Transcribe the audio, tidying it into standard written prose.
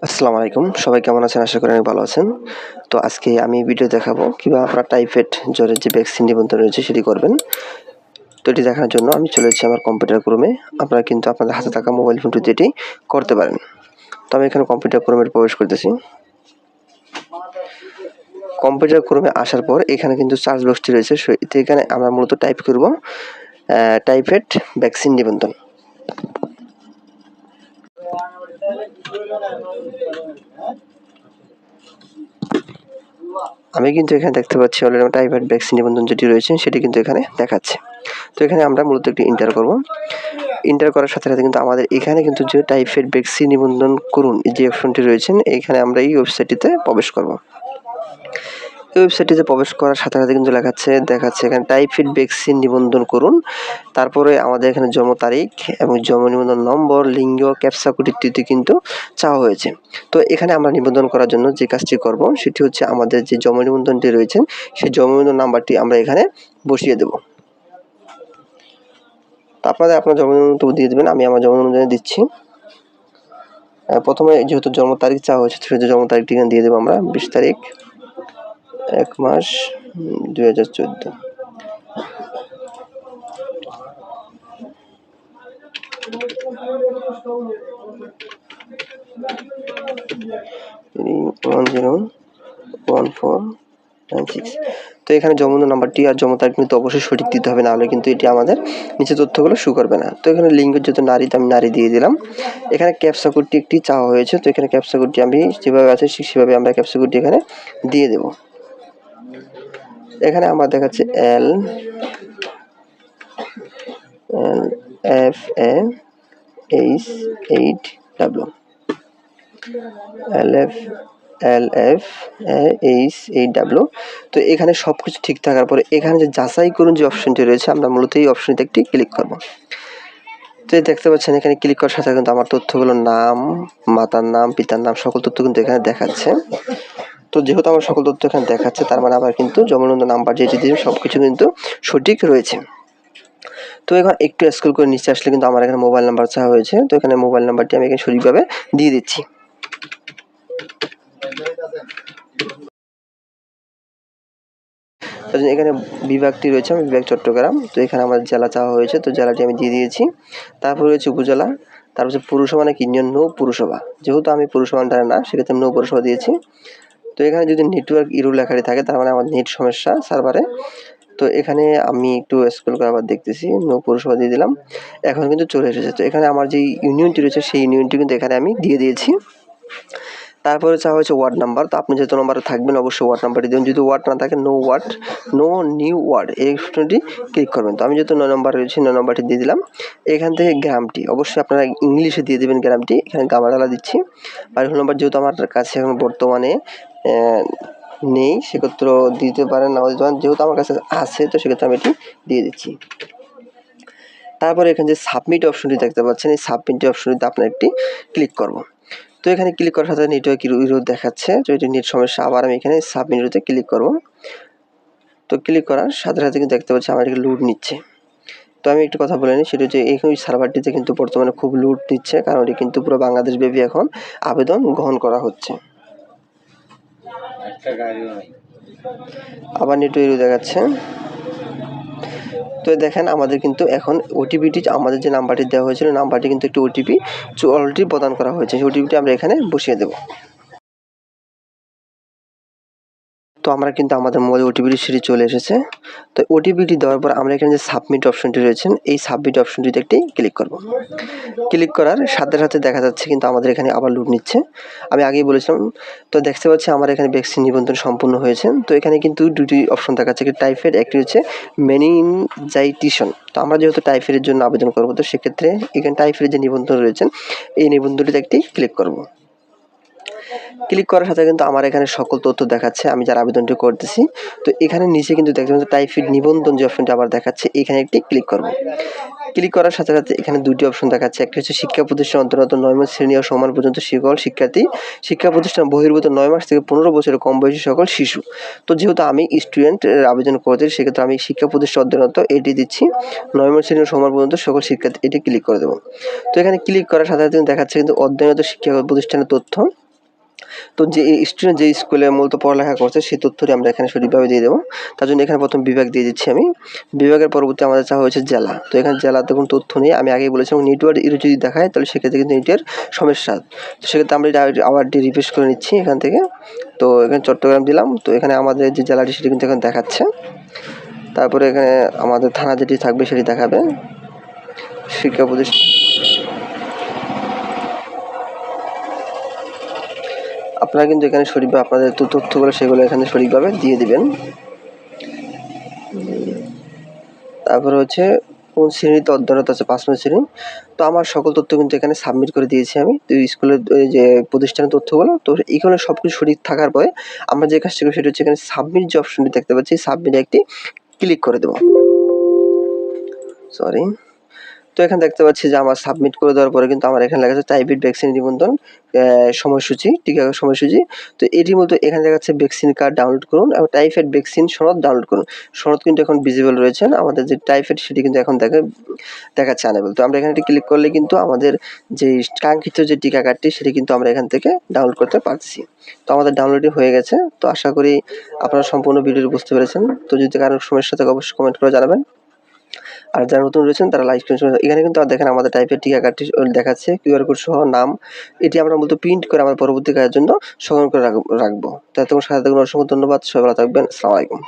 আসসালামু আলাইকুম। সবাই কেমন আছেন? আশা করি অনেক ভালো আছেন। তো আজকে আমি ভিডিও দেখাবো কিভাবে আপনারা টাইফয়েড জ্বরের যে ভ্যাকসিন নিবন্ধন রয়েছে সেটি করবেন। তো এটি দেখানোর জন্য আমি চলে এসেছি আমার কম্পিউটার ক্রোমে। আপনারা কিন্তু আপনাদের হাতে থাকা মোবাইল ফোনটিতে এটি করতে পারেন। তো আমি এখানে কম্পিউটার ক্রোমে প্রবেশ করতেছি। কম্পিউটার ক্রোমে আসার পর এখানে কিন্তু সার্চ বক্সটি রয়েছে। তো এখানে আমরা মূলত টাইপ করব টাইফয়েড ভ্যাকসিন নিবন্ধন। আমি কিন্তু এখানে দেখতে পাচ্ছি অলরেডি আমার টাইফয়েড ভ্যাকসিন নিবন্ধন যেটি রয়েছে সেটি কিন্তু এখানে দেখাচ্ছে। তো এখানে আমরা মূলত একটি এন্টার করব। এন্টার করার সাথে সাথে কিন্তু আমাদের এখানে কিন্তু যে টাইফয়েড ভ্যাকসিন নিবন্ধন করুন এই যে অপশনটি রয়েছে এখানে আমরা এই ওয়েবসাইটটিতে প্রবেশ করব। এই ওয়েবসাইটটিতে প্রবেশ করার সাথে সাথে কিন্তু দেখাচ্ছে এখানে টাইফয়েড ভ্যাকসিন নিবন্ধন করুন। তারপরে আমাদের এখানে জন্ম তারিখ এবং জন্ম নিবন্ধন নম্বর, লিঙ্গ, ক্যাপচা কোড ইত্যাদি কিন্তু চাওয়া হয়েছে। তো এখানে আমরা নিবন্ধন করার জন্য যে কাজটি করব সেটি হচ্ছে আমাদের যে জন্ম নিবন্ধনটি রয়েছে সেই জন্ম নিবন্ধন নাম্বারটি আমরা এখানে বসিয়ে দেব। তো আপনার জন্ম নিবন্ধন দিয়ে দেবেন। আমি আমার জন্ম নিবন্ধন দিচ্ছি। প্রথমে যেহেতু জন্ম তারিখ চাওয়া হয়েছে সেহেতু জন্ম তারিখটি এখানে দিয়ে দেবো আমরা 20 তারিখ 1 মাস 2014। তো এখানে জন্ম নাম্বারটি আর জন্ম তারিখ কিন্তু অবশ্যই সঠিক দিতে হবে, নাহলে কিন্তু এটি আমাদের নিচে তথ্যগুলো শো করবে না। তো এখানে লিঙ্গের যত নারী আমি নারী দিয়ে দিলাম। এখানে ক্যাপচা কোডটি একটি চাওয়া হয়েছে, তো এখানে ক্যাপচা কোডটি আমি যেভাবে আছে সেভাবে আমরা ক্যাপচা কোডটি এখানে দিয়ে দেব। এখানে আমার দেখাচ্ছে LFA8W LFA8W। তো এখানে সবকিছু ঠিক থাকার পরে এখানে যে যাচাই করুন যে অপশনটি রয়েছে আমরা মূলত এই অপশনটিতে একটি ক্লিক করব। তো দেখতে পাচ্ছেন এখানে ক্লিক করার সাথে কিন্তু আমার তথ্যগুলো নাম, মাতার নাম, পিতার নাম সকল তথ্য কিন্তু এখানে দেখাচ্ছে। তো যেহেতু আমার সকল তথ্য এখানে দেখাচ্ছে তার মানে আবার কিন্তু জন্ম নিবন্ধন নাম্বার যেটি দিয়েছে সবকিছু কিন্তু সঠিক রয়েছে। তো এখন একটু স্ক্রল করে নিচে আসলে কিন্তু আমার এখানে মোবাইল নাম্বার চাওয়া হয়েছে। তো এখানে মোবাইল নাম্বারটি আমি এখানে সঠিকভাবে দিয়ে দিচ্ছি। এখানে বিভাগটি রয়েছে, আমি বিভাগ চট্টগ্রাম। তো এখানে আমার জেলা চাওয়া হয়েছে, তো জেলাটি আমি দিয়ে দিয়েছি। তারপর রয়েছে উপজেলা, তারপর হচ্ছে পুরসভা নাকি ইউনিয়ন, নো পুরসভা। যেহেতু আমি পুরসভা আন্ডারে না সেক্ষেত্রে নো পুরসভা দিয়েছি। তো এখানে যদি নেটওয়ার্ক ইরর লেখাটি থাকে তার মানে আমার নেট সমস্যা সার্ভারে। তো এখানে আমি একটু স্ক্রল করে আবার দেখতেছি, নো পুরসভা দিয়ে দিলাম। এখন কিন্তু চলে এসেছে। তো এখানে আমার যে ইউনিয়নটি রয়েছে সেই ইউনিয়নটি কিন্তু এখানে আমি দিয়ে দিয়েছি। তারপরে চাওয়া হয়েছে ওয়ার্ড নাম্বার। তো আপনি যত নম্বরে থাকবেন অবশ্যই ওয়ার্ড নাম্বারটি দেবেন। যদি ওয়ার্ড না থাকে নো নিউ ওয়ার্ড এই অপশনটি ক্লিক করবেন। তো আমি যেহেতু 9 নম্বর রয়েছে 9 নম্বরটি দিয়ে দিলাম। এখান থেকে গ্রামটি অবশ্যই আপনারা ইংলিশে দিয়ে দেবেন গ্রামটি। এখানে গামাডালা দিচ্ছি। আর রোল নম্বর যেহেতু আমার কাছে এখন বর্তমানে নেই সেক্ষেত্রে দিতে পারেন, না দিতে পারেন। যেহেতু আমার কাছে আছে তো সেক্ষেত্রে আমি এটি দিয়ে দিচ্ছি। তারপরে এখানে যে সাবমিট অপশনটি দেখতে পাচ্ছেন এই সাবমিট অপশনটিতে আপনার একটি ক্লিক করব। তো এখানে ক্লিক করার সাথে নেটওয়ার্ক ইরর দেখাচ্ছে, তো এটি নেট সমস্যা। আবার আমি এখানে সাবমিটতে ক্লিক করব। তো ক্লিক করার সাথে সাথে কিন্তু দেখতে পাচ্ছি আমার এখানে লোড নিচ্ছে। তো আমি একটু কথা বলে নিই, সেটা হচ্ছে এই সার্ভারটিতে কিন্তু বর্তমানে খুব লোড নিচ্ছে, কারণ এটি কিন্তু পুরো বাংলাদেশ ব্যাপী এখন আবেদন গ্রহণ করা হচ্ছে। আবার নেটওয়ার্ক ইরর দেখাচ্ছে। তো দেখেন আমাদের কিন্তু এখন ওটিপিটি আমাদের যে নাম্বারটি দেওয়া হয়েছিল নাম্বারটি কিন্তু একটি ওটিপি অলরেডি প্রদান করা হয়েছে। সেই ওটিপিটি আমরা এখানে বসিয়ে দেব। তো আমরা কিন্তু আমাদের মোবাইলে ওটিপিটি সেটি চলে এসেছে। তো ওটিপিটি দেওয়ার পর আমরা এখানে যে সাবমিট অপশনটি রয়েছেন এই সাবমিট অপশনটিতে একটি ক্লিক করব। ক্লিক করার সাথে সাথে দেখা যাচ্ছে কিন্তু আমাদের এখানে আবার লোড নিচ্ছে। আমি আগেই বলেছিলাম। তো দেখতে পাচ্ছি আমার এখানে ভ্যাকসিন নিবন্ধন সম্পূর্ণ হয়েছে। তো এখানে কিন্তু দুটি অপশন দেখাচ্ছে, একটি টাইফয়েড, একটি হচ্ছে মেনিনজাইটিস। তো আমরা যেহেতু টাইফয়েডের জন্য আবেদন করব তো সেক্ষেত্রে এখানে টাইফয়েডের যে নিবন্ধন রয়েছেন এই নিবন্ধনটিতে একটি ক্লিক করব। ক্লিক করার সাথে কিন্তু আমার এখানে সকল তথ্য দেখাচ্ছে আমি যার আবেদনটি করতেছি। তো এখানে নিচে কিন্তু দেখতে পাচ্ছেন টাইফয়েড নিবন্ধন যে অপশনটি আবার দেখাচ্ছে, এখানে একটি ক্লিক করব। ক্লিক করার সাথে সাথে এখানে দুটি অপশন দেখাচ্ছে, একটি হচ্ছে শিক্ষা প্রতিষ্ঠান অন্তর্গত 9 মাস শ্রেণী ও সমান পর্যন্ত সকল শিক্ষার্থী, শিক্ষা প্রতিষ্ঠান বহির্ভূত 9 মাস থেকে 15 বছরের কম বয়সী সকল শিশু। তো যেহেতু আমি স্টুডেন্ট আবেদন করতে সেক্ষেত্রে আমি শিক্ষা প্রতিষ্ঠান অন্তর্গত এটি দিচ্ছি, 9 মাস শ্রেণী ও সমান পর্যন্ত সকল শিক্ষার্থী, এটি ক্লিক করে দেবো। তো এখানে ক্লিক করার সাথে সাথে দেখাচ্ছে কিন্তু অধ্যয়নরত শিক্ষা প্রতিষ্ঠানের তথ্য। তো যে স্টুডেন্ট যে স্কুলে মূলত পড়ালেখা করছে সেই তথ্যটি আমরা এখানে সঠিকভাবে দিয়ে দেবো। তার জন্য এখানে প্রথম বিভাগ দিয়ে দিচ্ছি আমি। বিভাগের পরবর্তী আমাদের চাওয়া হয়েছে জেলা। তো এখানে জেলাতে কোনো তথ্য নেই। আমি আগেই বলেছিলাম নেটওয়ার্ক ইরো যদি দেখায় তাহলে সেক্ষেত্রে কিন্তু নেটের সমস্যা। তো সেক্ষেত্রে আমরা এটা আবার রিফ্রেশ করে নিচ্ছি এখান থেকে। তো এখানে চট্টগ্রাম দিলাম। তো এখানে আমাদের যে জেলাটি সেটি কিন্তু এখন দেখাচ্ছে। তারপরে এখানে আমাদের থানা যেটি থাকবে সেটি দেখাবে। শিক্ষা প্রতিষ্ঠান আপনারা কিন্তু এখানে সঠিকভাবে আপনাদের তথ্যগুলো সেগুলো এখানে সঠিকভাবে দিয়ে দিবেন। তারপরে হচ্ছে কোন শ্রেণীতে অধ্যয়নরত আছে 5 নং শ্রেণী। তো আমার সকল তথ্য কিন্তু এখানে সাবমিট করে দিয়েছি আমি। তো স্কুলের যে প্রতিষ্ঠানের তথ্যগুলো, তো এখানে সবকিছু সঠিক থাকার পরে আমরা যে কাজটা করি সেটা হচ্ছে এখানে সাবমিট যে অপশনটি দেখতে পাচ্ছি, সাবমিটে একটি ক্লিক করে দেবো। সরি। তো এখানে দেখতে পাচ্ছি যে আমার সাবমিট করে দেওয়ার পরে কিন্তু আমার এখানে লেখা আছে টাইফয়েড ভ্যাকসিন নিবন্ধন সময়সূচি, টিকাকরণ সময়সূচি। তো এটির মধ্যে এখানে দেখা যাচ্ছে ভ্যাকসিন কার্ড ডাউনলোড করুন এবং টাইফয়েড ভ্যাকসিন সনদ ডাউনলোড করুন। সনদ কিন্তু এখন ভিজিবল রয়েছে। আমাদের যে টাইফয়েড সেটি কিন্তু এখন দেখাচ্ছে আনেবল। তো আমরা এখানে ক্লিক করলে কিন্তু আমাদের যে কাঙ্ক্ষিত যে টিকা কার্ডটি সেটি কিন্তু আমরা এখান থেকে ডাউনলোড করতে পারছি। তো আমাদের ডাউনলোডই হয়ে গেছে। তো আশা করি আপনারা সম্পূর্ণ ভিডিওটি বুঝতে পেরেছেন। তো যদি কারো সমস্যা থাকে অবশ্যই কমেন্ট করে জানাবেন। আর যারা নতুন রয়েছেন তারা লাইক করুন। এখানে কিন্তু দেখেন আমাদের টাইপের টিকা কার্ডটি দেখাচ্ছে কিউআর কোড সহ নাম। এটি আমরা মূলত প্রিন্ট করে আমার পরবর্তী কাজের জন্য সংগ্রহ করে রাখবো। তো এতক্ষণ সাথে থাকুন, অসংখ্য ধন্যবাদ। সবাই ভালো থাকবেন। আসসালামু আলাইকুম।